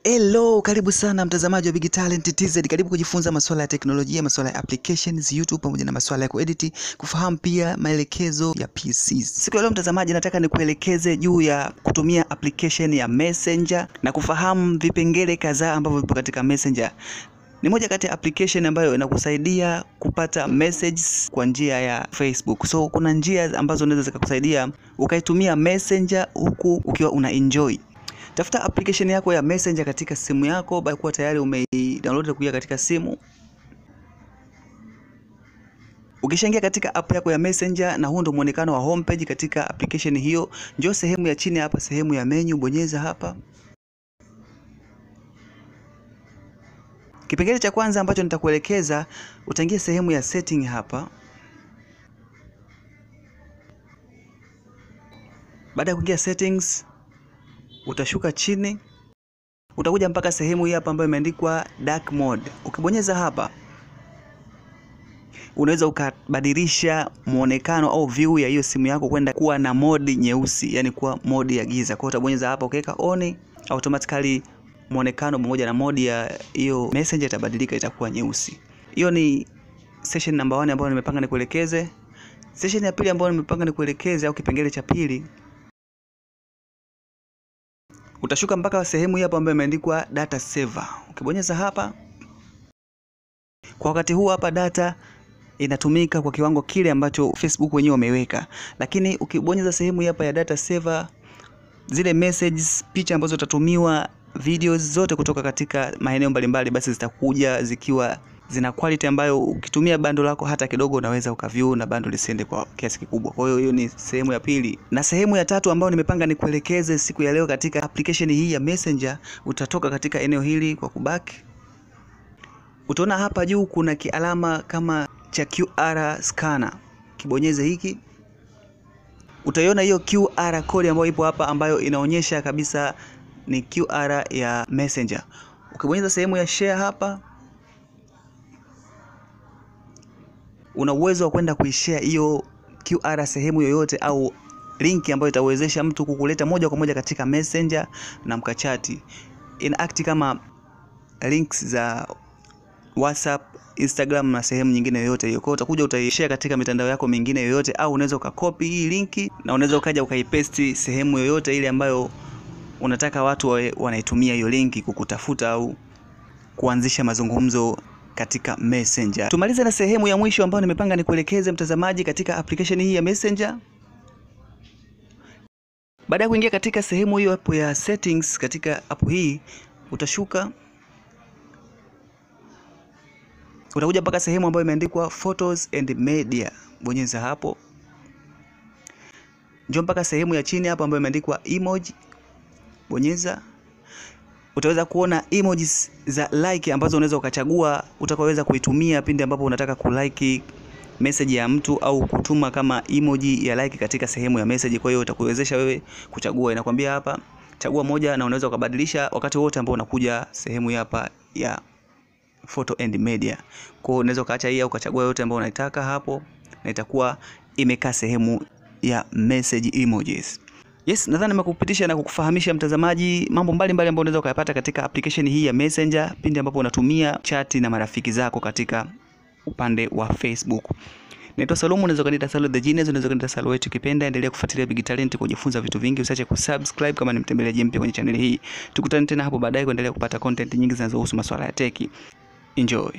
Hello, karibu sana mtazamaji wa Big Talent TZ. Karibu kujifunza masuala ya teknolojia, masuala ya applications, YouTube pamoja na masuala ya kuedit, kufahamu pia maelekezo ya PCs. Siku ya leo mtazamaji, nataka nikuelekeze juu ya kutumia application ya Messenger na kufahamu vipengele kadhaa ambavyo vipo katika Messenger. Ni moja kati ya application ambayo inakusaidia kupata messages kwa njia ya Facebook. So kuna njia ambazo unaweza zikakusaidia ukaitumia Messenger huku ukiwa una enjoy. Tafuta application yako ya Messenger katika simu yako baada kuwa tayari umeidownload kuja katika simu. Ukishaingia katika app yako ya Messenger, na huu ndio muonekano wa homepage katika application hiyo, njoo sehemu ya chini hapa, sehemu ya menu, bonyeza hapa. Kipengele cha kwanza ambacho nitakuelekeza, utaingia sehemu ya setting hapa. Baada ya kuingia settings, utashuka chini, utakuja mpaka sehemu hii hapa ambayo imeandikwa dark mode. Ukibonyeza hapa, unaweza ukabadilisha muonekano au view ya hiyo simu yako kwenda kuwa na mode nyeusi, yani kuwa mode ya giza. Kwa hiyo utabonyeza hapa, ukiweka on, automatically muonekano pamoja na mode ya hiyo Messenger itabadilika, itakuwa nyeusi. Hiyo ni session number 1 ambayo nimepanga nikuelekeze. Session ya pili ambayo nimepanga nikuelekeze, au kipengele cha pili, utashuka mpaka sehemu hii hapa ambayo imeandikwa data saver. Ukibonyeza hapa, kwa wakati huu hapa data inatumika kwa kiwango kile ambacho Facebook wenyewe wameweka. Lakini ukibonyeza sehemu hii hapa ya data saver, zile messages, picha ambazo utatumiwa, videos zote kutoka katika maeneo mbalimbali, basi zitakuja zikiwa zina quality ambayo ukitumia bando lako hata kidogo unaweza ukaview na bando lisiende kwa kiasi kikubwa. Kwa hiyo hiyo ni sehemu ya pili. Na sehemu ya tatu ambayo nimepanga nikuelekeze siku ya leo katika application hii ya Messenger, utatoka katika eneo hili kwa kubaki. Utaona hapa juu kuna kialama kama cha QR scanner. Kibonyeze hiki, utaiona hiyo QR code ambayo ipo hapa, ambayo inaonyesha kabisa ni QR ya Messenger. Ukibonyeza sehemu ya share hapa, una uwezo wa kwenda kuishare hiyo QR sehemu yoyote, au link ambayo itawezesha mtu kukuleta moja kwa moja katika Messenger na mkachati. Ina act kama links za WhatsApp, Instagram na sehemu nyingine yoyote hiyo. Kwa hiyo utakuja utaishare katika mitandao yako mingine yoyote, au unaweza ukakopi hii linki na unaweza ukaja ukaipaste sehemu yoyote ile ambayo unataka watu wanaitumia hiyo linki kukutafuta au kuanzisha mazungumzo katika Messenger. Tumalize na sehemu ya mwisho ambayo nimepanga nikuelekeze mtazamaji katika application hii ya Messenger. Baada ya kuingia katika sehemu hiyo hapo ya settings katika app hii, utashuka, utakuja mpaka sehemu ambayo imeandikwa photos and media. Bonyeza hapo. Njoo mpaka sehemu ya chini hapo ambayo imeandikwa emoji. Bonyeza. Utaweza kuona emojis za like ambazo unaweza ukachagua utakaweza kuitumia pindi ambapo unataka kulike message ya mtu au kutuma kama emoji ya like katika sehemu ya message. Kwa hiyo utakuwezesha wewe kuchagua. Inakwambia hapa chagua moja, na unaweza ukabadilisha wakati wote ambao unakuja sehemu hapa ya photo and media. Kwa hiyo unaweza ukaacha hii au ukachagua yote ambayo unaitaka hapo, na itakuwa imekaa sehemu ya message emojis. Yes, nadhani nimekupitisha na kukufahamisha mtazamaji mambo mbalimbali ambayo unaweza ukayapata katika application hii ya Messenger pindi ambapo unatumia chat na marafiki zako katika upande wa Facebook. Naitwa Salomo, unaweza kuniita Salo the Genius, unaweza kuniita Salo wetu ukipenda. Endelea kufuatilia Big Talent kujifunza vitu vingi, usiache kusubscribe kama ni mtembeleaji mpya kwenye channel hii. Tukutane tena hapo baadaye kuendelea kupata content nyingi zinazohusu masuala ya tech. Enjoy.